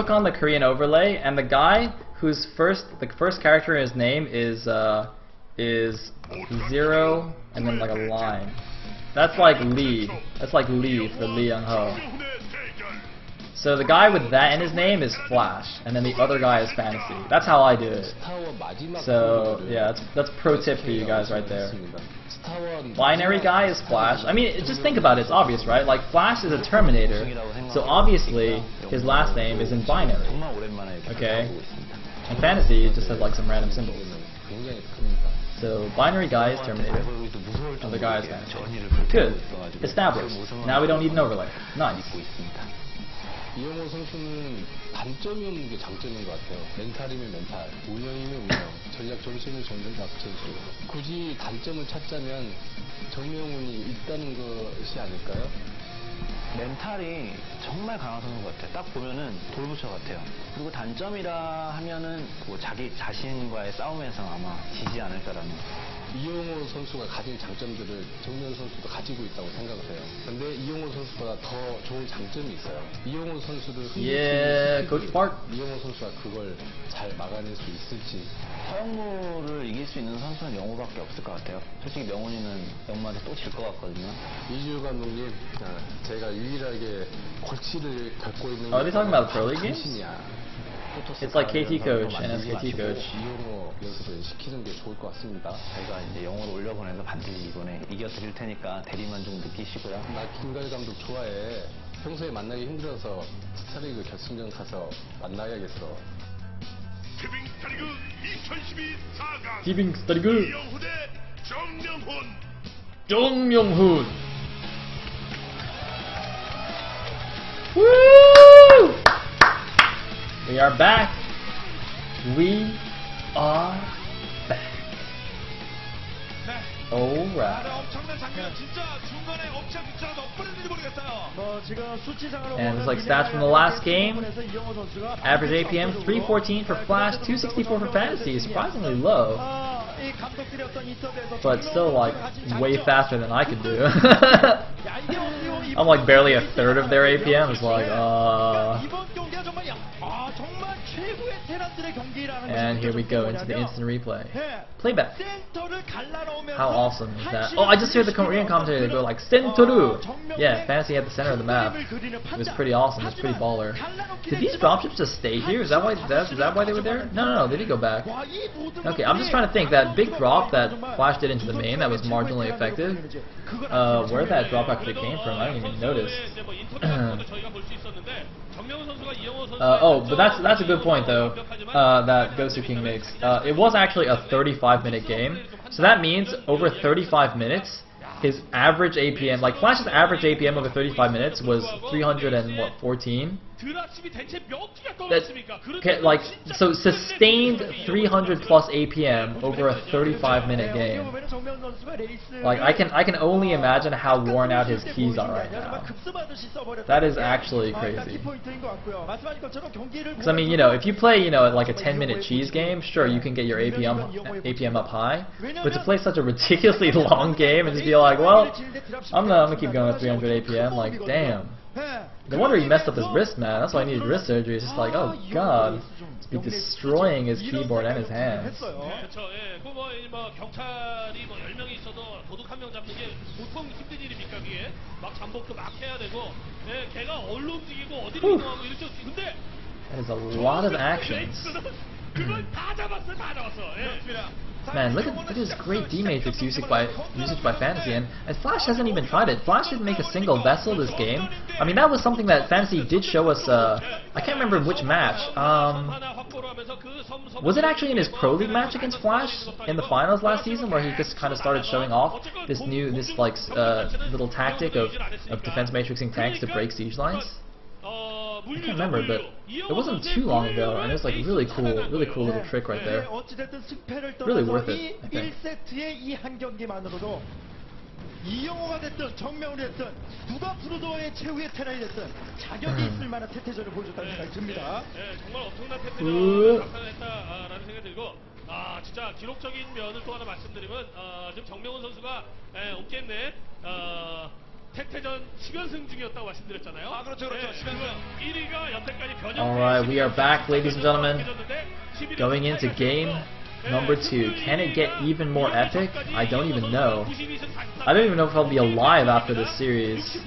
click on the Korean overlay, and the guy whose the first character in his name is zero and then like a line. That's like Lee. That's like Lee for Lee Young Ho. So the guy with that in his name is Flash, and then the other guy is Fantasy. That's how I do it. So yeah, that's pro tip for you guys right there. Binary guy is Flash. I mean, just think about it. It's obvious, right? Like Flash is a Terminator, so obviously his last name is in binary. Okay, and Fantasy just has like some random symbols. So binary guy is Terminator, other guy is Fantasy. Good. Established. Now we don't need an overlay. Nice. 이영호 선수는 단점이 없는 게 장점인 것 같아요. 멘탈이면 멘탈, 운영이면 운영, 전략 정신은 전략 전술. 굳이 단점을 찾자면 정명훈이 있다는 것이 아닐까요? 멘탈이 정말 강한 선수 같아요. 딱 보면은 돌부처 같아요. 그리고 단점이라 하면은 뭐 자기 자신과의 싸움에서 아마 지지 않을까라는. 이영호 선수가 가진 장점들을 정명 선수도 가지고 있다고 생각을 해요. 근데 이영호 선수보다 더 좋은 장점이 있어요. 이영호 선수를 이영호 선수가 그걸 잘 막아낼 수 있을지. 서영무를 이길 수 있는 선수는 영호밖에 없을 것 같아요. 솔직히 명훈이는 영무한테 또 질 것 같거든요. 이주 감독님, 제가 유일하게 골치를 겪고 있는 Are they talking about Pro League games? 당신이야. It's like KT coach and SKT coach. 이영호 연습을 시키는 게 좋을 것 같습니다. 제가 이제 영어로 올려보내서 반드시 이번에 이겨드릴 테니까 대리만 좀 느끼시고요. 나 김가희 감독 좋아해. 평소에 만나기 힘들어서 스타리그 결승전 가서 만나야겠어. 티빙스타리그 2012 4강 티빙스타리그 이영훈 대 정명훈. Woo! We are back. We are back. Alright. And it's like stats from the last game. Average APM 314 for Flash, 264 for Fantasy. Surprisingly low. But still like way faster than I could do. I'm like barely a third of their APM. It's like and here we go into the instant replay. Playback. How awesome is that? Oh, I just heard the Korean commentator go like Sentoru. Yeah, Fantasy at the center of the map. It was pretty awesome. It was pretty baller. Did these dropships just stay here? Is that why they were there? No, they did go back. Okay, I'm just trying to think. That big drop that Flash did into the main that was marginally effective. Where that drop actually came from, I didn't even notice. Oh, but that's a good point though, that Gosu King makes. It was actually a 35-minute game, so that means over 35 minutes, his average APM, like Flash's average APM over 35 minutes was 314. Okay, like, so sustained 300 plus APM over a 35-minute game. Like, I can only imagine how worn out his keys are right now. That is actually crazy. Because I mean, you know, if you play, you know, like a 10-minute cheese game, sure, you can get your APM up high. But to play such a ridiculously long game and just be like, well, I'm gonna keep going at 300 APM, like, damn. No wonder he messed up his wrist, man. That's why he needed wrist surgery. It's just like, oh god, to be destroying his keyboard and his hands. That is a lot of actions. Man, look at this great D-Matrix usage by Fantasy, and Flash hasn't even tried it. Flash didn't make a single vessel this game. I mean, that was something that Fantasy did show us, I can't remember which match. Was it actually in his Pro League match against Flash in the finals last season, where he just kind of started showing off this little tactic of defense matrixing tanks to break siege lines? I can't remember, but it wasn't too long ago, and it was like really cool little trick right there. Really worth it, I think. 이영호가 됐든 정명훈이 됐든 누가 브루더의 최후의 테란이 됐든 자격이 있을 만한 태태전을 보여줬다는 생각이 듭니다. 정말 엄청난 태태전을 나타냈다라는 생각이 들고, 진짜 기록적인 면을 또 하나 말씀드리면 지금 정명훈 선수가 옥게임넷 태태전 10연승 중이었다고 말씀드렸잖아요. 아, 그렇죠, 그렇죠. 10연승. 1위가 여태까지 변형. Alright, we are back, ladies and gentlemen. Going into game number 2. Can it get even more epic? I don't even know. I don't even know if I'll be alive after this series.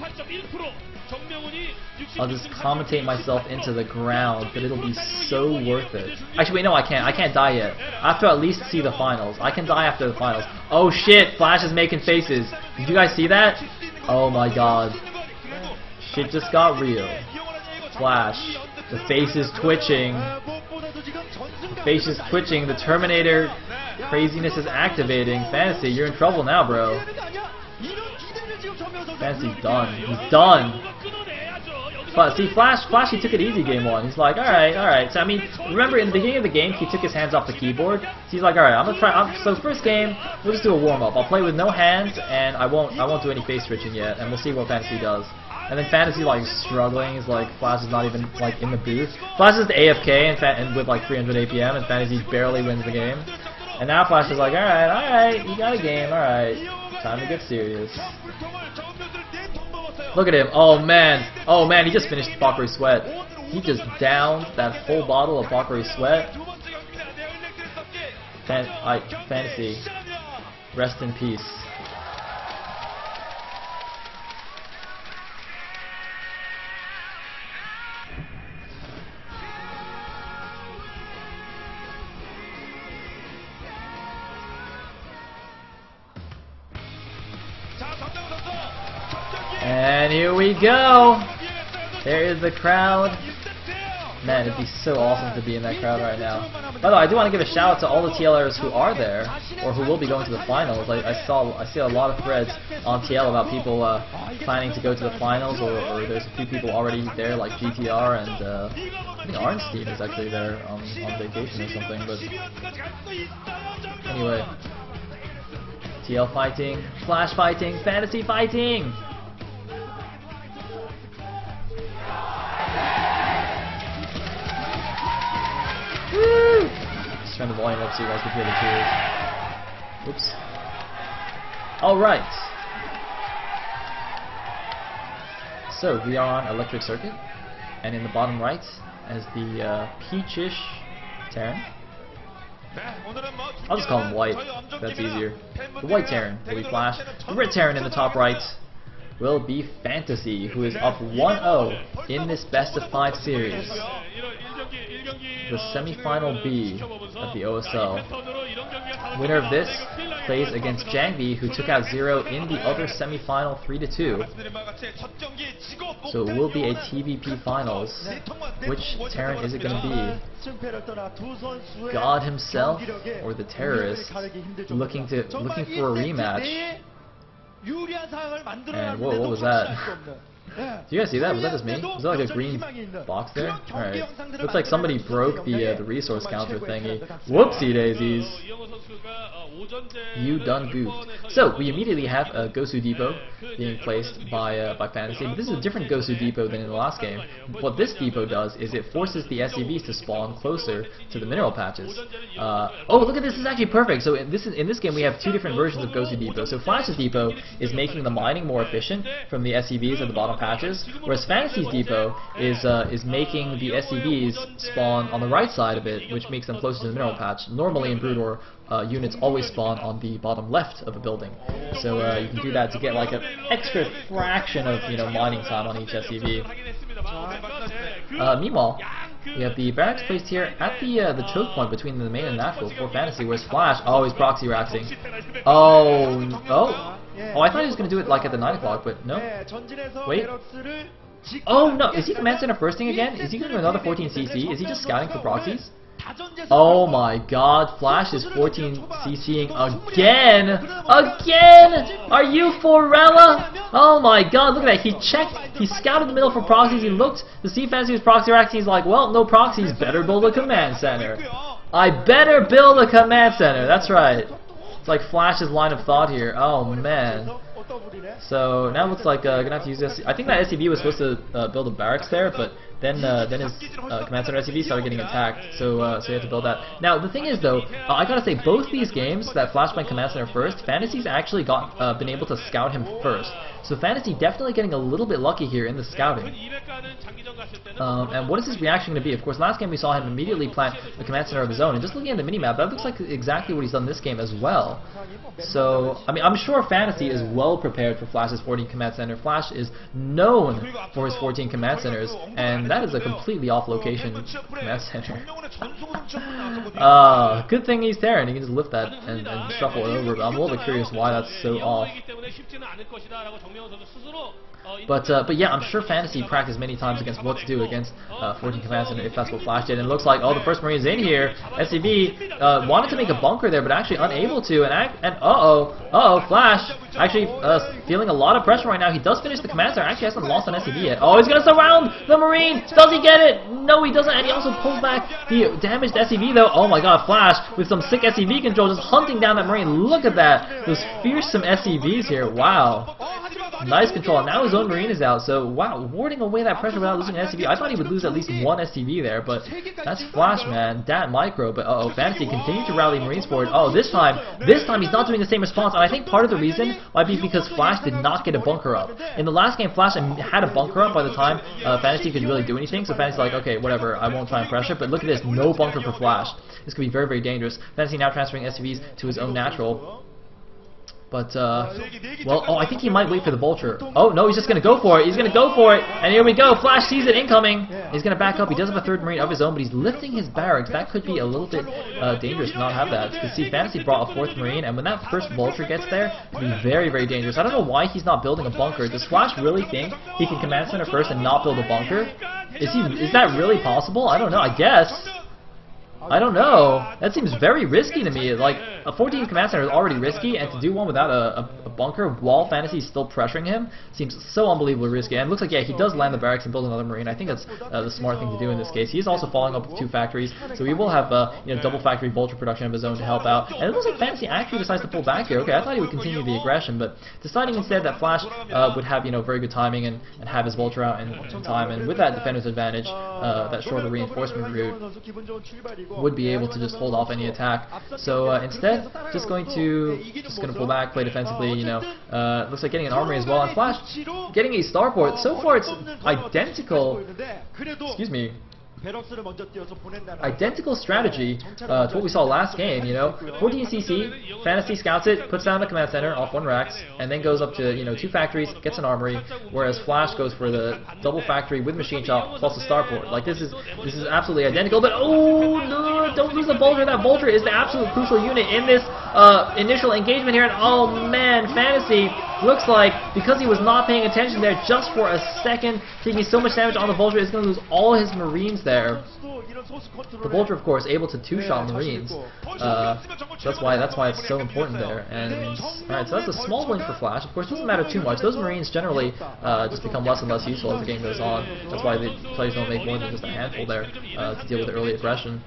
I'll just commentate myself into the ground, but it'll be so worth it. Actually, wait, no, I can't. I can't die yet. I have to at least see the finals. I can die after the finals. Oh shit, Flash is making faces. Did you guys see that? Oh my god. Shit just got real. Flash. The face is twitching. The face is twitching. The Terminator craziness is activating. Fantasy, you're in trouble now, bro. Fantasy's done. He's done. But see, Flash, he took it easy game 1. He's like, alright. So I mean, remember in the beginning of the game, he took his hands off the keyboard. So he's like, alright, I'm gonna try. So first game, we'll just do a warm up. I'll play with no hands, and I won't do any face switching yet, and we'll see what Fantasy does. And then Fantasy like struggling. He's like, Flash is not even like in the booth. Flash is the AFK and with like 300 APM, and Fantasy barely wins the game. And now Flash is like, alright, you got a game, alright. Time to get serious. Look at him. Oh man, he just finished Bakuri Sweat. He just downed that whole bottle of Bakuri Sweat. Fantasy, rest in peace. And here we go. There is the crowd. Man, it'd be so awesome to be in that crowd right now. By the way, I do want to give a shout out to all the TLers who are there, or who will be going to the finals. I see a lot of threads on TL about people planning to go to the finals, or there's a few people already there, like GTR, and I think Arnstein is actually there on vacation or something. But anyway, TL fighting, Flash fighting, Fantasy fighting. Woo! Just turn the volume up so you guys can hear the tears. Oops. Alright. So, we are on Electric Circuit, and in the bottom right is the peachish Terran. I'll just call him White, that's easier. The White Terran will be Flash. The Red Terran in the top right will be Fantasy, who is up 1-0 in this best of 5 series. The Semifinal B of the OSL. Winner of this plays against Jangbi, who took out 0 in the other semifinal 3-2. So it will be a TVP finals. Which Terran is it going to be? God himself or the terrorist looking for a rematch? And whoa, what was that? Did you guys see that? Was that just me? Was that like a green box there? Alright. Looks like somebody broke the resource counter thingy. Whoopsie daisies. You done goofed. So, we immediately have a Gosu Depot being placed by Fantasy. But this is a different Gosu Depot than in the last game. What this depot does is it forces the SCVs to spawn closer to the mineral patches. Oh, look at this. This is actually perfect. So in this game we have two different versions of Gosu Depot. So Flash's Depot is making the mining more efficient from the SCVs at the bottom patches, whereas Fantasy's Depot is making the SCVs spawn on the right side of it, which makes them closer to the mineral patch. Normally in Brood War, units always spawn on the bottom left of a building, so you can do that to get like an extra fraction of mining time on each SCV. Meanwhile, we have the barracks placed here at the choke point between the main and natural for Fantasy, whereas Flash, oh, he's proxy raxing. Oh, I thought he was going to do it like at the 9 o'clock, but no. Wait. Oh no, is he command center firsting again? Is he going to do another 14 CC? Is he just scouting for proxies? Oh my god, Flash is 14 CCing again! Again! Are you Forella? Oh my god, look at that. He checked, he scouted the middle for proxies, he looked to see Fantasy was proxy racking, he's like, well, no proxies, better build a command center. I better build a command center, that's right. It's like Flash's line of thought here. Oh man. So now it looks like gonna have to use this. I think that SCV was supposed to build a barracks there, but then his command center SCV started getting attacked, so he had to build that. Now the thing is though, I gotta say both these games that Flash played command center first, Fantasy's actually been able to scout him first. So Fantasy definitely getting a little bit lucky here in the scouting. 200 가는 장기전 갔을 때는 And what is his reaction going to be? Of course, last game we saw him immediately plant the command center of his own, and just looking at the minimap, that looks like exactly what he's done this game as well. So, I mean, I'm sure Fantasy is well prepared for Flash's 14 command center. Flash is known for his 14 command centers, and that is a completely off-location command center. Good thing he's there, and he can just lift that and shuffle it over. But I'm a little bit curious why that's so off. 영웅이기 때문에 쉽지는 않을 것이다라고 정명훈 선수 스스로 But yeah, I'm sure Fantasy practiced many times against what to do against 14 command center if that's what Flash did. And it looks like, oh, the first Marine's in here. SCV wanted to make a bunker there, but actually unable to. And Flash actually feeling a lot of pressure right now. He does finish the command center. Actually hasn't lost on SCV yet. Oh, he's gonna surround the Marine. Does he get it? No, he doesn't. And he also pulls back the damaged SCV though. Oh my God, Flash with some sick SCV control, just hunting down that Marine. Look at that. Those fearsome SCVs here. Wow. Nice control. And now his own Marine is out. So, wow, warding away that pressure without losing an SCV. I thought he would lose at least one SCV there, but that's Flash, man. Dat micro. But, Fantasy continued to rally Marines forward. Oh, this time he's not doing the same response. And I think part of the reason might be because Flash did not get a bunker up. In the last game, Flash had a bunker up by the time Fantasy could really do anything. So, Fantasy's like, okay, whatever, I won't try and pressure. But look at this, no bunker for Flash. This could be very, very dangerous. Fantasy now transferring SCVs to his own natural. But, well, I think he might wait for the vulture. Oh, no, he's just going to go for it. He's going to go for it. And here we go. Flash sees it incoming. He's going to back up. He does have a third Marine of his own, but he's lifting his barracks. That could be a little bit dangerous to not have that. Because, see, Fantasy brought a fourth Marine, and when that first vulture gets there, it could be very, very dangerous. I don't know why he's not building a bunker. Does Flash really think he can command center first and not build a bunker? Is that really possible? I don't know. I guess. I don't know. That seems very risky to me. Like, a 14 command center is already risky, and to do one without a bunker while Fantasy is still pressuring him seems so unbelievably risky. And it looks like, yeah, he does land the barracks and build another Marine. I think that's the smart thing to do in this case. He is also following up with 2 factories, so he will have double factory vulture production of his own to help out. And it looks like Fantasy actually decides to pull back here. Okay, I thought he would continue the aggression, but deciding instead that Flash would have very good timing and have his vulture out in time. And with that defender's advantage, that shorter reinforcement route would be able to just hold off any attack. So instead, just going to pull back, play defensively. Looks like getting an armory as well. And Flash getting a starport. So far, it's identical. Excuse me. Identical strategy to what we saw last game, 14cc, Fantasy scouts it, puts down the command center off 1 racks, and then goes up to 2 factories, gets an armory, whereas Flash goes for the double factory with machine shop plus a starport. Like, this is absolutely identical, but oh no, don't lose the vulture. That vulture is the absolute crucial unit in this initial engagement here, and oh man, Fantasy looks like, because he was not paying attention there just for a second, taking so much damage on the vulture, is going to lose all his Marines there. The vulture, of course, able to 2-shot Marines. That's why it's so important there. And alright, so that's a small win for Flash. Of course, it doesn't matter too much. Those Marines generally just become less and less useful as the game goes on. That's why the players don't make more than just a handful there to deal with the early aggression.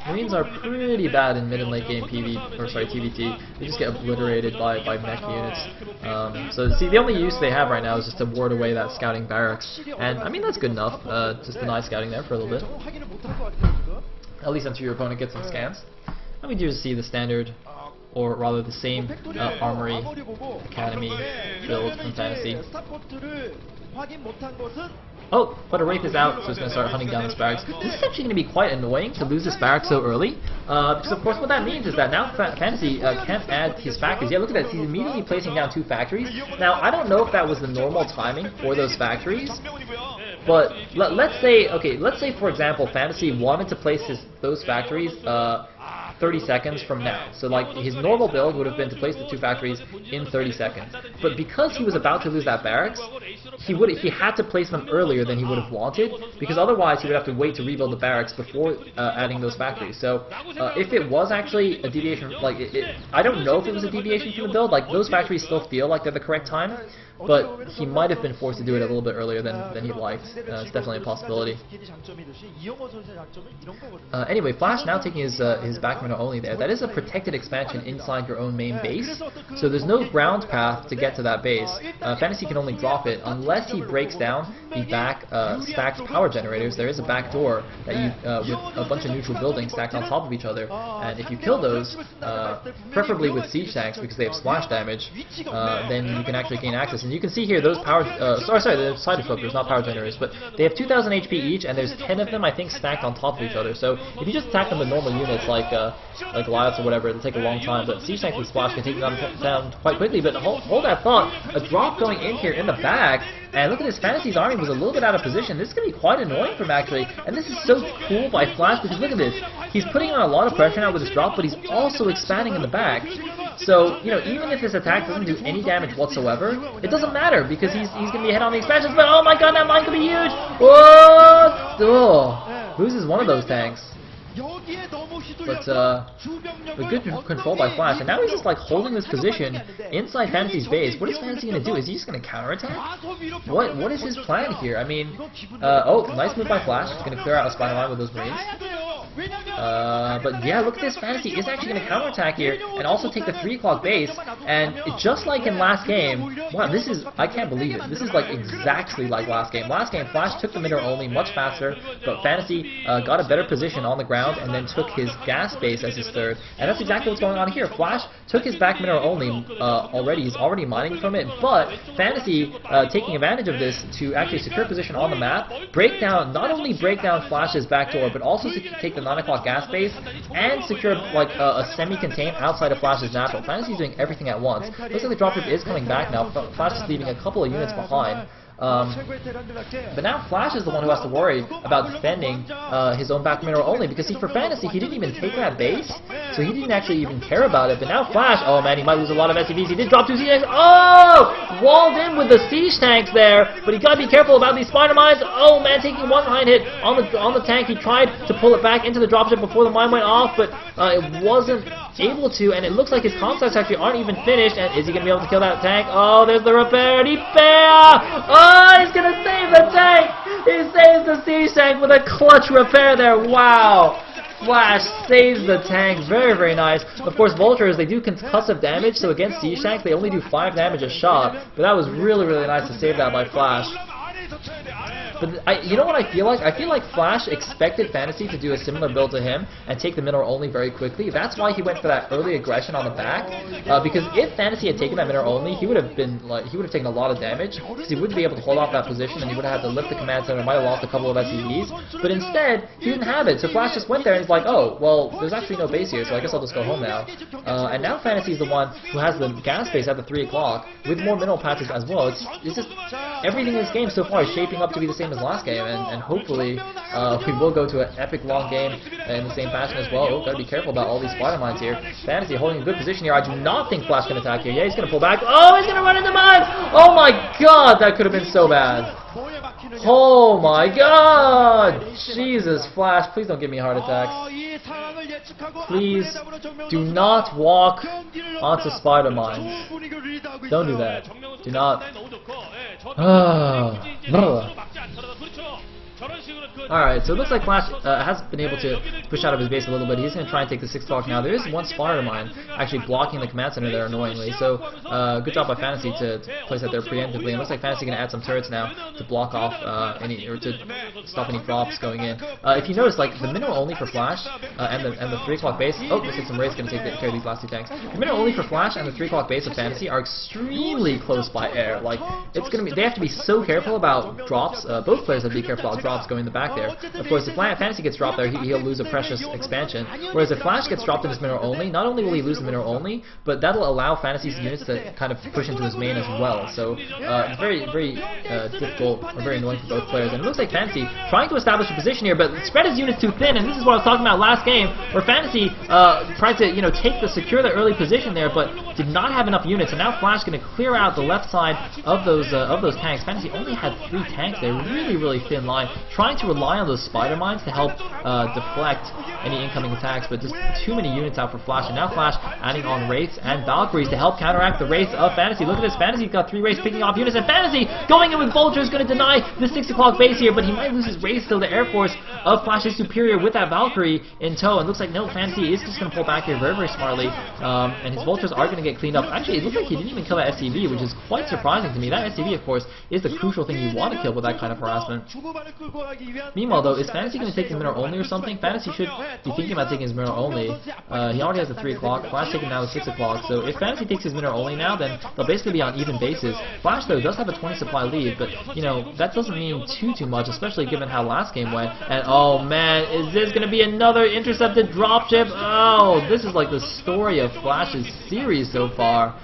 Marines are pretty bad in mid and late game TVT. They just get obliterated by mech units. So see, the only use they have right now is just to ward away that scouting barracks. And I mean, that's good enough. Just deny scouting there for a little bit. At least until your opponent gets some scans. And we do see the standard, or rather the same armory academy build from Fantasy. Oh, but a Wraith is out, so it's going to start hunting down this barracks. This is actually going to be quite annoying to lose this barracks so early, because of course what that means is that now Fantasy can't add his factories. Yeah, look at that, he's immediately placing down 2 factories. Now, I don't know if that was the normal timing for those factories, but let's say for example, Fantasy wanted to place those factories 30 seconds from now. So like his normal build would have been to place the 2 factories in 30 seconds. But because he was about to lose that barracks, he had to place them earlier than he would have wanted, because otherwise he would have to wait to rebuild the barracks before adding those factories. So if it was actually a deviation, I don't know if it was a deviation from the build. Like, those factories still feel like they're the correct time, but he might have been forced to do it a little bit earlier than he liked. It's definitely a possibility. Anyway, Flash now taking his back runner only there. That is a protected expansion inside your own main base, so there's no ground path to get to that base. Fantasy can only drop it unless unless he breaks down the back stacked power generators, there is a back door that you with a bunch of neutral buildings stacked on top of each other, and if you kill those, preferably with siege tanks because they have splash damage, then you can actually gain access. And you can see here those power, sorry, they're side disruptors, not power generators, but they have 2,000 HP each, and there's 10 of them, I think, stacked on top of each other. So if you just attack them with normal units like Goliaths or whatever, it'll take a long time. But siege tanks with splash can take them down quite quickly. But hold that thought, a drop going in here in the back. And look at this, Fantasy's army was a little bit out of position. This is going to be quite annoying for him, actually. And this is so cool by Flash, because look at this. He's putting on a lot of pressure now with this drop, but he's also expanding in the back. So, you know, even if this attack doesn't do any damage whatsoever, it doesn't matter, because he's going to be ahead on the expansions. But oh my god, that mine could be huge! Whoa! Oh, loses one of those tanks. But good control by Flash, and now he's just like holding this position inside Fantasy's base. What is Fantasy going to do? Is he just going to counterattack? What is his plan here? I mean, oh, nice move by Flash. He's going to clear out a spider line with those Marines. But yeah, look at this. Fantasy is actually going to counterattack here and also take the 3 o'clock base. And just like in last game, wow, this is, I can't believe it. This is like exactly like last game. Last game, Flash took the mineral only much faster, but Fantasy got a better position on the ground and then took his gas base as his third. And that's exactly what's going on here. Flash took his back mineral only already. He's already mining from it, but Fantasy taking advantage of this to actually secure position on the map, not only break down Flash's back door, but also take the 9 o'clock gas base and secure like a semi-contain outside of Flash's natural. Fantasy's doing everything at once. Looks like the dropship is coming back now. Flash is leaving a couple of units behind. But now Flash is the one who has to worry about defending his own back mineral only, because see, for Fantasy, he didn't even take that base, so he didn't actually even care about it. But now Flash, oh man, he might lose a lot of SCVs. He did drop 2 siege tanks. Oh! Walled in with the siege tanks there, but he gotta be careful about these spider mines. Oh man, taking 1 mine hit on the tank. He tried to pull it back into the dropship before the mine went off, but it wasn't able to, and it looks like his concepts actually aren't even finished. And is he gonna be able to kill that tank? Oh, there's the repair. He failed! Oh, he's gonna save the tank! He saves the siege tank with a clutch repair there. Wow! Flash saves the tank. Very, very nice. Of course, Vultures, they do concussive damage, so against siege tanks, they only do 5 damage a shot. But that was really, really nice to save that by Flash. But you know what I feel like? I feel like Flash expected Fantasy to do a similar build to him and take the mineral only very quickly. That's why he went for that early aggression on the back. Because if Fantasy had taken that mineral only, he would have taken a lot of damage, because he wouldn't be able to hold off that position, and he would have had to lift the command center, might have lost a couple of SCVs. But instead, he didn't have it. So Flash just went there and he's like, oh, well, there's actually no base here, so I guess I'll just go home now. And now Fantasy is the one who has the gas base at the 3 o'clock with more mineral patches as well. It's just everything in this game so far is shaping up to be the same as last game, and hopefully we will go to an epic long game in the same fashion as well. Oh, gotta be careful about all these spider mines here. Fantasy holding a good position here. I do not think Flash can attack here. Yeah, he's gonna pull back. Oh, he's gonna run into mines! Oh my god, that could have been so bad. Oh my god! Jesus, Flash, please don't give me heart attacks. Please do not walk onto spider mines. Don't do that. Do not. Alright, so it looks like Flash has been able to push out of his base a little bit. He's going to try and take the 6 o'clock now. There is one spider mine actually blocking the command center there annoyingly. So good job by Fantasy to place that there preemptively. And it looks like Fantasy going to add some turrets now to block off to stop any drops going in. If you notice, like the mineral only for Flash and the 3 o'clock base. Oh, looks like some raids going to take care of these last 2 tanks. The mineral only for Flash and the 3 o'clock base of Fantasy are extremely close by air. Like it's going to be, they have to be so careful about drops. Both players have to be careful about drops going in the back there. Of course, if Fantasy gets dropped there, he'll lose a precious expansion. Whereas if Flash gets dropped in his mineral only, not only will he lose the mineral only, but that'll allow Fantasy's units to kind of push into his main as well. So very, very difficult or very annoying for both players. And it looks like Fantasy trying to establish a position here, but spread his units too thin. And this is what I was talking about last game, where Fantasy tried to secure the early position there, but did not have enough units. And now Flash going to clear out the left side of those tanks. Fantasy only had 3 tanks there, really, really thin line, trying to rely rely on those spider mines to help deflect any incoming attacks, but just too many units out for Flash, and now Flash adding on Wraiths and Valkyries to help counteract the Wraiths of Fantasy. Look at this, Fantasy's got 3 Wraiths picking off units, and Fantasy going in with Vultures, going to deny the 6 o'clock base here, but he might lose his Wraiths, so the Air Force of Flash is superior with that Valkyrie in tow, and looks like no, Fantasy is just going to pull back here very, very smartly, and his Vultures are going to get cleaned up. Actually, it looks like he didn't even kill that SCV, which is quite surprising to me. That SCV, of course, is the crucial thing you want to kill with that kind of harassment. Meanwhile, though, is Fantasy going to take his mineral only or something? Fantasy should be thinking about taking his mineral only. He already has the 3 o'clock. Flash taking now the 6 o'clock. So if Fantasy takes his mineral only now, then they'll basically be on even bases. Flash, though, does have a 20 supply lead, but, you know, that doesn't mean too much, especially given how last game went. And, oh, man, is this going to be another intercepted dropship? Oh, this is like the story of Flash's series so far.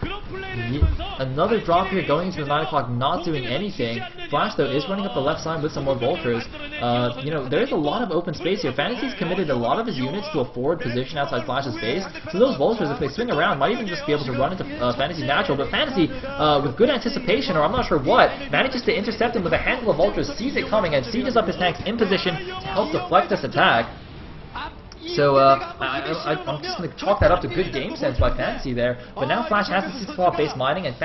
Another drop here going into the 9 o'clock, not doing anything. Flash, though, is running up the left side with some more Vultures. You know, there's a lot of open space here. Fantasy's committed a lot of his units to a forward position outside Flash's base, so those Vultures, if they swing around, might even just be able to run into Fantasy's natural, but Fantasy, with good anticipation, or I'm not sure what, manages to intercept him with a handful of Vultures, sees it coming, and sieges up his tanks in position to help deflect this attack. So, I'm just going to chalk that up to good game sense by Fantasy there. But now Flash has the 6 o'clock base mining, and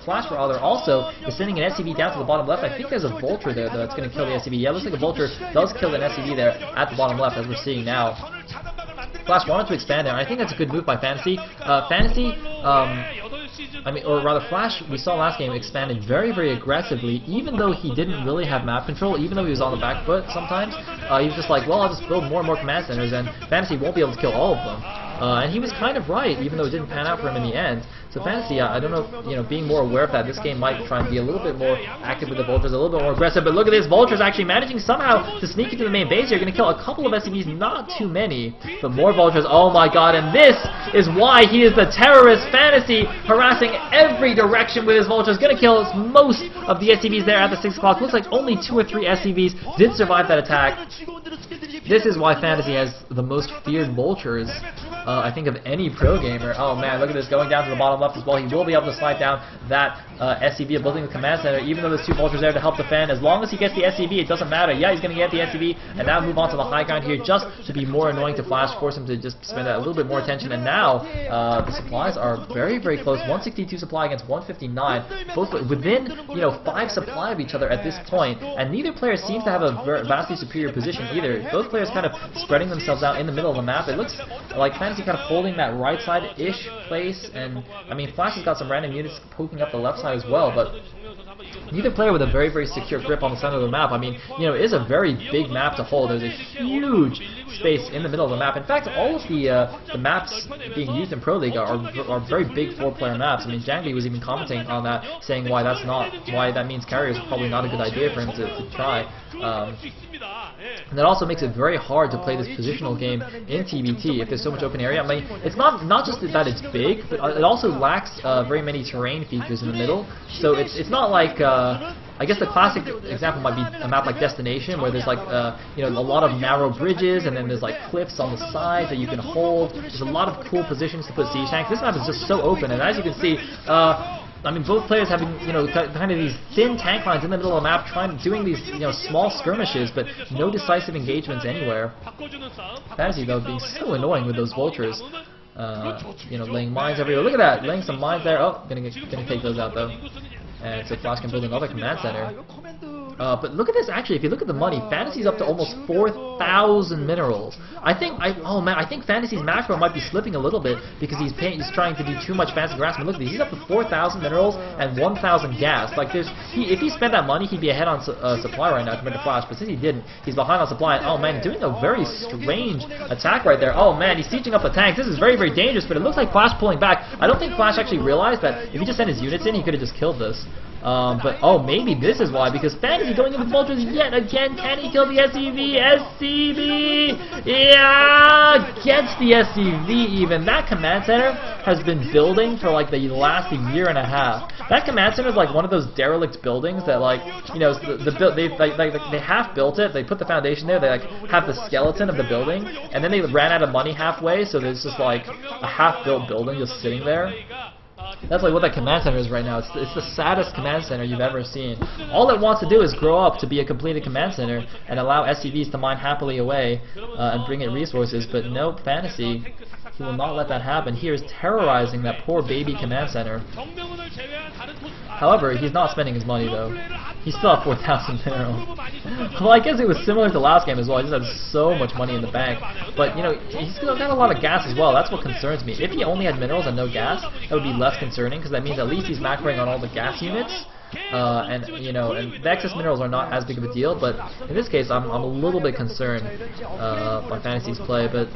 Flash rather also is sending an SCV down to the bottom left. I think there's a Vulture there that's going to kill the SCV. Yeah, it looks like a Vulture does kill an SCV there at the bottom left, as we're seeing now. Flash wanted to expand there. I think that's a good move by Fantasy. Or rather Flash, we saw last game, expanded very, very aggressively, even though he didn't really have map control, even though he was on the back foot sometimes. He was just like, well, I'll just build more and more command centers, and Fantasy won't be able to kill all of them. And he was kind of right, even though it didn't pan out for him in the end. So Fantasy, I don't know, you know, being more aware of that, this game might try and be a little bit more active with the Vultures, a little bit more aggressive. But look at this, Vultures actually managing somehow to sneak into the main base here. Going to kill a couple of SCVs, not too many, but more Vultures. Oh my god, and this is why he is the terrorist. Fantasy harassing every direction with his Vultures. Going to kill most of the SCVs there at the 6 o'clock. Looks like only 2 or 3 SCVs did survive that attack. This is why Fantasy has the most feared Vultures, I think, of any pro gamer. Oh man, look at this, going down to the bottom left as well. He will be able to slide down that SCV, building the command center, even though there's 2 Vultures there to help defend. As long as he gets the SCV, it doesn't matter. Yeah, he's going to get the SCV, and now move on to the high ground here, just to be more annoying to Flash, force him to just spend a little bit more attention. And now, the supplies are very, very close. 162 supply against 159, both within, you know, 5 supply of each other at this point, and neither player seems to have a vastly superior position either. Both players kind of spreading themselves out in the middle of the map. It looks like Fantasy kind of holding that right side-ish place, and I mean Flash has got some random units poking up the left side as well, but neither player with a very, very secure grip on the center of the map. I mean, you know, it is a very big map to hold. There's a huge space in the middle of the map. In fact, all of the maps being used in Pro League are very big 4-player maps. I mean, Jangly was even commenting on that, saying why that means carrier is probably not a good idea for him to try. And that also makes it very hard to play this positional game in TBT if there's so much open area. I mean, it's not just that it's big, but it also lacks very many terrain features in the middle. So it's not like I guess the classic example might be a map like Destination, where there's like you know, a lot of narrow bridges, and then there's like cliffs on the sides that you can hold. There's a lot of cool positions to put siege tanks. This map is just so open, and as you can see, I mean, both players having, you know, kind of these thin tank lines in the middle of the map, doing these, you know, small skirmishes, but no decisive engagements anywhere. Fantasy, though, being so annoying with those Vultures. You know, laying mines everywhere. Look at that, laying some mines there. Oh, gonna take those out though. And so Flash can build another command center. But look at this, actually, if you look at the money, Fantasy's up to almost 4,000 minerals. I think Fantasy's macro might be slipping a little bit because he's trying to do too much fancy harassment. Look at this, he's up to 4,000 minerals and 1,000 gas. Like, if he spent that money, he'd be ahead on supply right now compared to Flash, but since he didn't, he's behind on supply. And, oh man, doing a very strange attack right there. Oh man, he's sieging up the tanks. This is very, very dangerous, but it looks like Flash pulling back. I don't think Flash actually realized that if he just sent his units in, he could have just killed this. But, oh, maybe this is why, because Fantasy going in with Vultures yet again. Can he kill the SCV? SCV! Yeah! Gets the SCV even. That command center has been building for, like, the last year and a half. That command center is like one of those derelict buildings that, like, you know, they half built it, they put the foundation there, they, like, have the skeleton of the building, and then they ran out of money halfway, so there's just, like, a half-built building just sitting there. That's like what that command center is right now. It's the saddest command center you've ever seen. All it wants to do is grow up to be a completed command center and allow SCVs to mine happily away and bring it resources, but nope, Fantasy, he will not let that happen. He is terrorizing that poor baby command center. However, he's not spending his money though. He still has 4,000 minerals. Well, I guess it was similar to last game as well. He just had so much money in the bank. But, you know, he's got a lot of gas as well. That's what concerns me. If he only had minerals and no gas, that would be less concerning, because that means at least he's macroing on all the gas units. And you know, and the excess minerals are not as big of a deal, but in this case, I'm a little bit concerned by Fantasy's play. But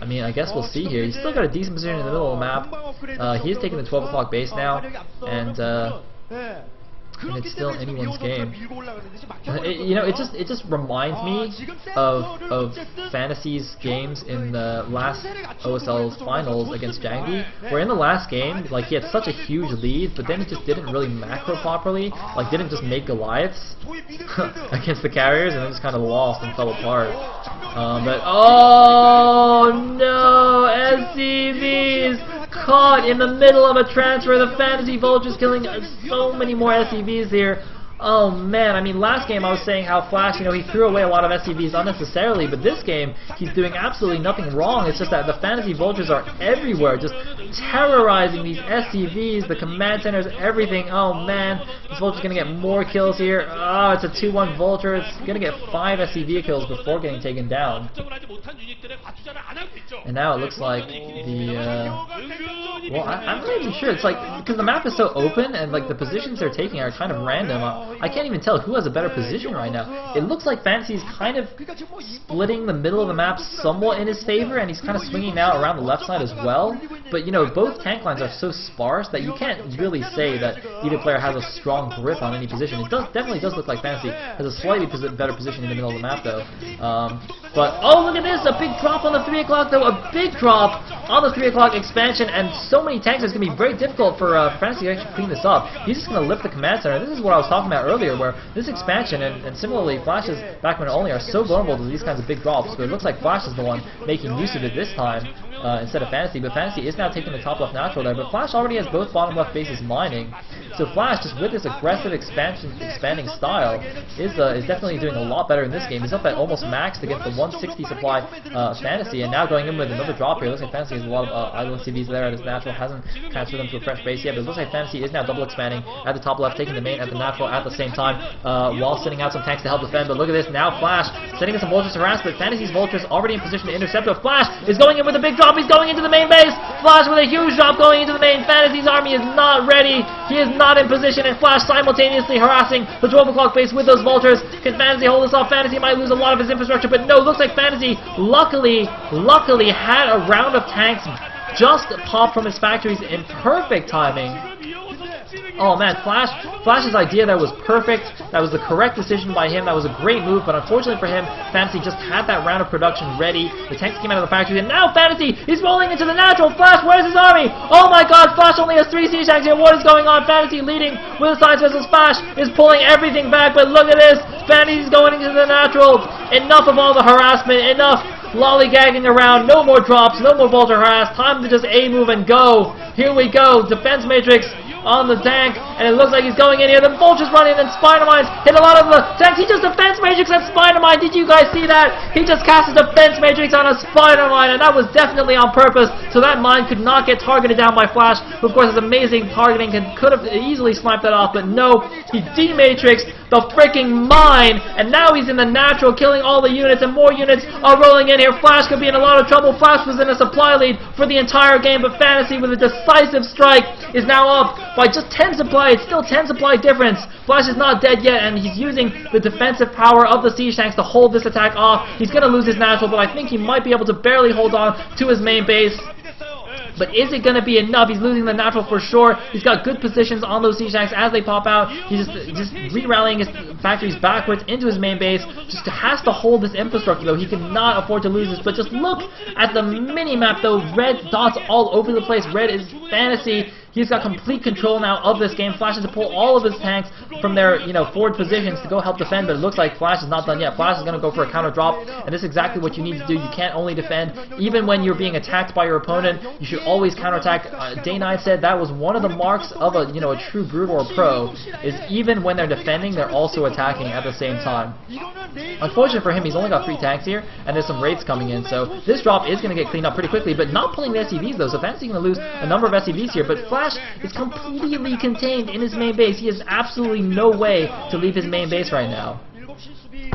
I mean, I guess we'll see here. He's still got a decent position in the middle of the map. He is taking the 12 o'clock base now, and it's still anyone's game. You know, it just reminds me of Fantasy's games in the last OSL's finals against Jangbi, where in the last game, like, he had such a huge lead, but then he just didn't really macro properly, like didn't just make Goliaths against the carriers, and then just kind of lost and fell apart. But oh no, SCVs! Caught in the middle of a transfer. The Fantasy Vultures killing so many more SCVs here. Oh man, I mean, last game I was saying how Flash, you know, he threw away a lot of SCVs unnecessarily, but this game he's doing absolutely nothing wrong. It's just that the Fantasy Vultures are everywhere, just terrorizing these SCVs, the command centers, everything. Oh man, this Vulture's gonna get more kills here. Oh, it's a 2-1 Vulture. It's gonna get 5 SCV kills before getting taken down. And now it looks like the well, I'm not even sure. It's like, because the map is so open and like the positions they're taking are kind of random. I can't even tell who has a better position right now. It looks like Fantasy's kind of splitting the middle of the map somewhat in his favor, and he's kind of swinging now around the left side as well. But you know, both tank lines are so sparse that you can't really say that either player has a strong grip on any position. It definitely does look like Fantasy has a slightly better position in the middle of the map though. But oh, look at this, a big drop on the 3 o'clock though, a big drop on the 3 o'clock expansion, and so many tanks, it's going to be very difficult for Fantasy to actually clean this up. He's just going to lift the command center. This is what I was talking about earlier, where this expansion and similarly Flash's backman only are so vulnerable to these kinds of big drops, but it looks like Flash is the one making use of it this time instead of Fantasy. But Fantasy is now taking the top left natural there, but Flash already has both bottom left bases mining. So Flash, just with this aggressive expanding style, is definitely doing a lot better in this game. He's up at almost maxed against the 160 supply Fantasy, and now going in with another drop here. Looks like Fantasy has a lot of idle CVs there at his natural, hasn't transferred them to a fresh base yet, but it looks like Fantasy is now double expanding at the top left, taking the main at the natural at the same time, while sending out some tanks to help defend. But look at this, now Flash sending in some Vultures to harass, but Fantasy's Vultures already in position to intercept. But Flash is going in with a big drop, he's going into the main base! Flash with a huge drop going into the main. Fantasy's army is not ready, he is not in position, and Flash simultaneously harassing the 12 o'clock base with those Vultures. Can Fantasy hold this off? Fantasy might lose a lot of his infrastructure, but no, looks like Fantasy luckily had a round of tanks just pop from his factories in perfect timing. Oh man, Flash's idea there was perfect. That was the correct decision by him. That was a great move, but unfortunately for him, Fantasy just had that round of production ready. The tanks came out of the factory, and now Fantasy is rolling into the natural. Flash, where's his army? Oh my god, Flash only has 3 siege tanks here. What is going on? Fantasy leading with the science vessels. Flash is pulling everything back, but look at this. Fantasy's going into the natural. Enough of all the harassment. Enough lollygagging around. No more drops. No more Vulture harass. Time to just A move and go. Here we go. Defense matrix on the tank, and it looks like he's going in here. The Vulture's running, and Spider Mines hit a lot of the tanks. He just defense matrix at Spider Mine. Did you guys see that? He just cast a defense matrix on a Spider Mine, and that was definitely on purpose, so that mine could not get targeted down by Flash, who of course is amazing targeting, could have easily sniped that off, but no, he dematrixed the freaking mine, and now he's in the natural, killing all the units, and more units are rolling in here. Flash could be in a lot of trouble. Flash was in a supply lead for the entire game, but Fantasy with a decisive strike is now up by just 10 supply. It's still 10 supply difference. Flash is not dead yet, and he's using the defensive power of the siege tanks to hold this attack off. He's going to lose his natural, but I think he might be able to barely hold on to his main base. But is it going to be enough? He's losing the natural for sure. He's got good positions on those siege tanks as they pop out. He's just re-rallying his factories backwards into his main base. Just has to hold this infrastructure, though. He cannot afford to lose this. But just look at the mini-map, though. Red dots all over the place. Red is Fantasy. He's got complete control now of this game. Flash has to pull all of his tanks from their, forward positions to go help defend, but it looks like Flash is not done yet. Flash is going to go for a counter drop, and this is exactly what you need to do. You can't only defend. Even when you're being attacked by your opponent, you should always counterattack. Day9 said that was one of the marks of a, a true brute or a pro, is even when they're defending, they're also attacking at the same time. Unfortunate for him, he's only got 3 tanks here, and there's some raids coming in, so this drop is going to get cleaned up pretty quickly, but not pulling the SCVs though, so Fantasy's going to lose a number of SCVs here, but Flash is completely contained in his main base. He has absolutely no way to leave his main base right now.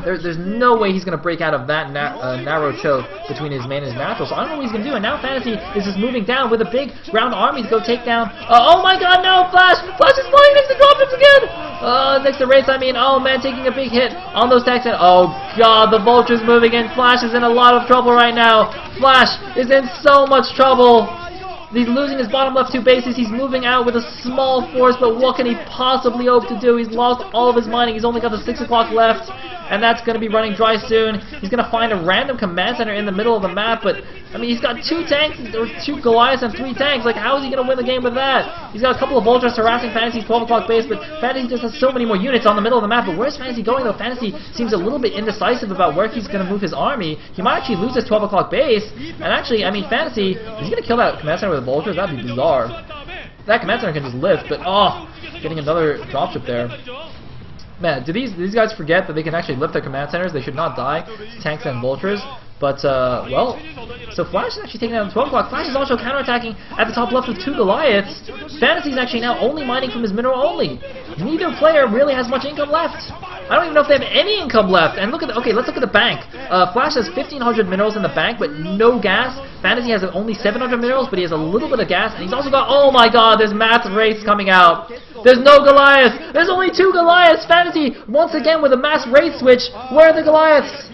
There's no way he's going to break out of that narrow choke between his main and his natural, so I don't know what he's going to do, and now Fantasy is just moving down with a big ground army to go take down, oh my god, no, Flash is flying next to dropships again, next to raids, oh man, taking a big hit on those tanks, and oh god, the Vulture's moving in. Flash is in a lot of trouble right now. Flash is in so much trouble. He's losing his bottom left 2 bases. He's moving out with a small force, but what can he possibly hope to do? He's lost all of his mining. He's only got the 6 o'clock left, and that's going to be running dry soon. He's going to find a random command center in the middle of the map, but he's got 2 tanks, or 2 Goliaths and 3 tanks. Like, how is he going to win the game with that? He's got a couple of Vultures harassing Fantasy's 12 o'clock base, but Fantasy just has so many more units on the middle of the map. But where's Fantasy going, though? Fantasy seems a little bit indecisive about where he's going to move his army. He might actually lose his 12 o'clock base, and actually, Fantasy, is he going to kill that command center with Vultures? That'd be bizarre. That command center can just lift, but getting another dropship there. Man, do these guys forget that they can actually lift their command centers? They should not die to tanks and vultures. But, well, so Flash is actually taking down 12 o'clock. Flash is also counterattacking at the top left with 2 Goliaths. Fantasy is actually now only mining from his mineral only. Neither player really has much income left. I don't even know if they have any income left. And look at let's look at the bank. Flash has 1,500 minerals in the bank, but no gas. Fantasy has only 700 minerals, but he has a little bit of gas. And he's also got, oh my god, there's mass race coming out. There's no Goliaths. There's only 2 Goliaths. Fantasy, once again, with a mass race switch. Where are the Goliaths?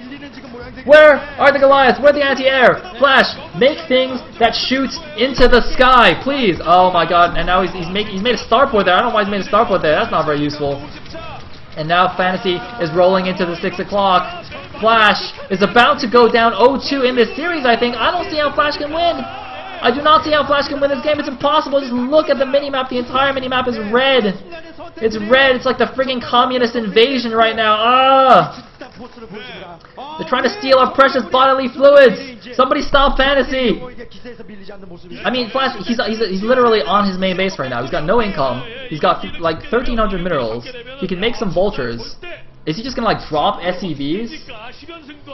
Where are the Goliaths? Where are the anti-air? Flash, make things that shoot into the sky, please. Oh my god, and now he's made a starport there. I don't know why he's made a starport there. That's not very useful. And now Fantasy is rolling into the 6 o'clock. Flash is about to go down 0-2 in this series, I think. I don't see how Flash can win. I do not see how Flash can win this game. It's impossible. Just look at the minimap. The entire minimap is red. It's red. It's like the friggin' communist invasion right now. They're trying to steal our precious bodily fluids. Somebody stop Fantasy. Flash, he's literally on his main base right now. He's got no income. He's got like 1,300 minerals. He can make some vultures. Is he just gonna drop SCVs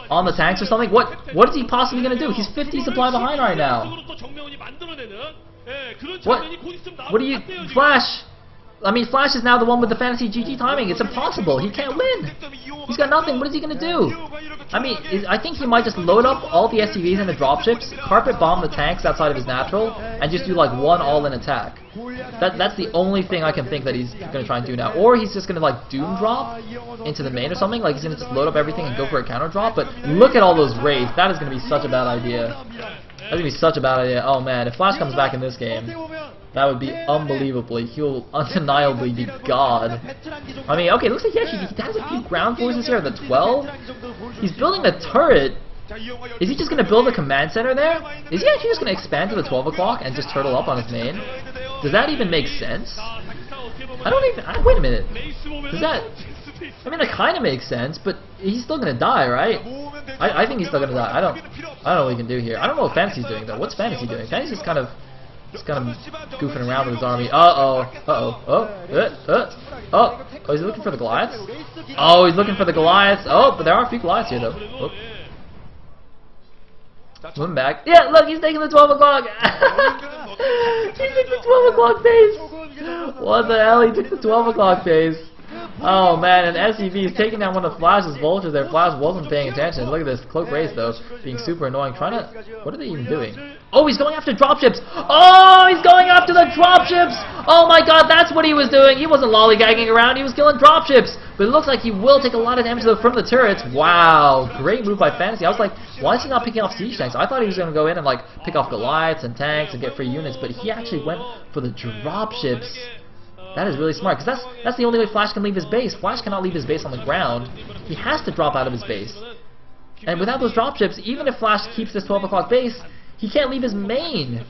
on the tanks or something? What is he possibly gonna do? He's 50 supply behind right now. What do you, Flash? Flash is now the one with the Fantasy GG timing. It's impossible. He can't win. He's got nothing. What is he going to do? I think he might just load up all the SCVs and the dropships, carpet bomb the tanks outside of his natural, and just do one all-in attack. That's the only thing I can think that he's going to try and do now. Or he's just going to doom drop into the main or something. He's going to just load up everything and go for a counter drop. But look at all those raids. That is going to be such a bad idea. That's going to be such a bad idea. Oh man, if Flash comes back in this game, that would be unbelievably. He will undeniably be God. Okay, it looks like he has a few ground forces here at the 12. He's building a turret. Is he just going to build a command center there? Is he actually just going to expand to the 12 o'clock and just turtle up on his main? Does that even make sense? Wait a minute. Does that... that kind of makes sense, but he's still going to die, right? I think he's still going to die. I don't know what he can do here. I don't know what Fantasy's doing, though. What's Fantasy doing? Fantasy's kind of goofing around with his army. Oh, is he looking for the Goliaths? Oh, he's looking for the Goliaths. Oh, but there are a few Goliaths here, though. Oh. Swim back. Yeah, look, he's taking the 12 o'clock. He took the 12 o'clock base. What the hell? He took the 12 o'clock base. Oh man, and SCV is taking down one of Flash's vultures there. Flash wasn't paying attention. Look at this cloak race though, being super annoying. What are they even doing? Oh, he's going after dropships. Oh, he's going after the dropships. Oh my god, that's what he was doing. He wasn't lollygagging around. He was killing dropships. But it looks like he will take a lot of damage though from the turrets. Wow, great move by Fantasy. I was like, why is he not picking off siege tanks? I thought he was going to go in and pick off Goliaths and tanks and get free units, but he actually went for the dropships. That is really smart, because that's the only way Flash can leave his base. Flash cannot leave his base on the ground. He has to drop out of his base. And without those dropships, even if Flash keeps this 12 o'clock base, he can't leave his main.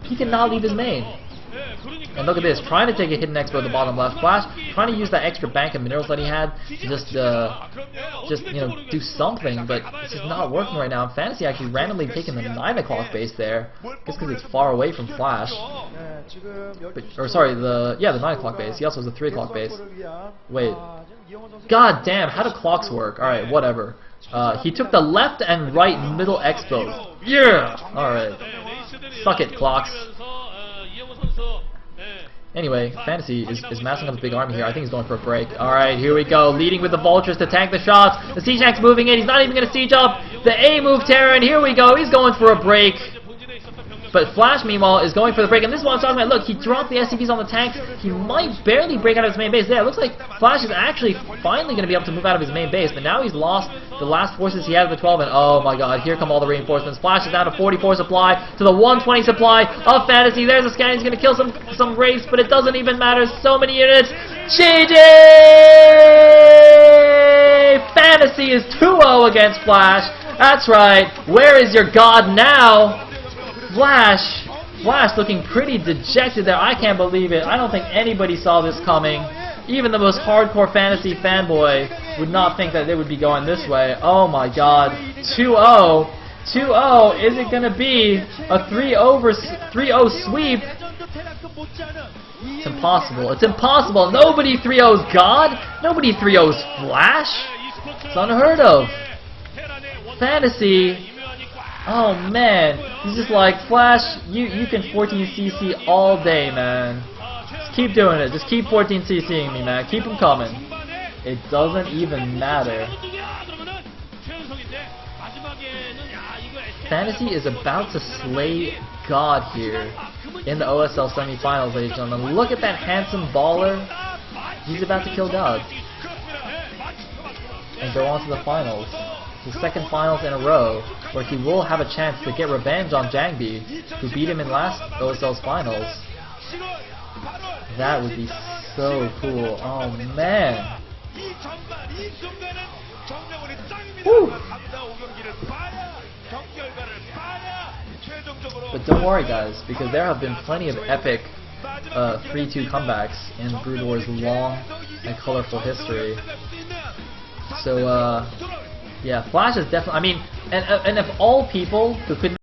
He cannot leave his main. And look at this, trying to take a hidden expo at the bottom left. Flash trying to use that extra bank of minerals that he had to just do something, but it's just not working right now. Fantasy actually randomly taking the 9 o'clock base there, just because it's far away from Flash. Or sorry, the 9 o'clock base. He also has a 3 o'clock base. Wait. God damn, how do clocks work? Alright, whatever. He took the left and right middle expos. Yeah! Alright. Suck it, clocks. Anyway, Fantasy is massing up his big army here. I think he's going for a break. Alright, here we go. Leading with the Vultures to tank the shots. The Siege Tank's moving in. He's not even going to siege up the A move Terror. And here we go. He's going for a break. But Flash, meanwhile, is going for the break. And this is what I'm talking about. Look, he dropped the SCVs on the tanks. He might barely break out of his main base. Yeah, it looks like Flash is actually finally going to be able to move out of his main base. But now he's lost the last forces he had at the 12. And oh my god, here come all the reinforcements. Flash is down to 44 supply to the 120 supply of Fantasy. There's a scan. He's going to kill some Wraiths, but it doesn't even matter. So many units. GG! Fantasy is 2-0 against Flash. That's right. Where is your god now? Flash looking pretty dejected there. I can't believe it. I don't think anybody saw this coming. Even the most hardcore Fantasy fanboy would not think that they would be going this way. Oh my god. 2-0. 2-0. Is it going to be a 3-0 sweep? It's impossible. It's impossible. Nobody 3-0's God. Nobody 3-0's Flash. It's unheard of. Fantasy. Oh man, he's just like, Flash, you can 14cc all day, man. Just keep doing it. Just keep 14ccing me, man. Keep them coming. It doesn't even matter. Fantasy is about to slay God here in the OSL semifinals, ladies and gentlemen. Look at that handsome baller. He's about to kill God and go on to the finals. The second finals in a row, where he will have a chance to get revenge on Jangbi, who beat him in last OSL's finals. That would be so cool. Oh man. Woo. But don't worry guys, because there have been plenty of epic 3-2 comebacks in Brood War's long and colorful history. So yeah, Flash is definitely, I mean, and if all people who couldn't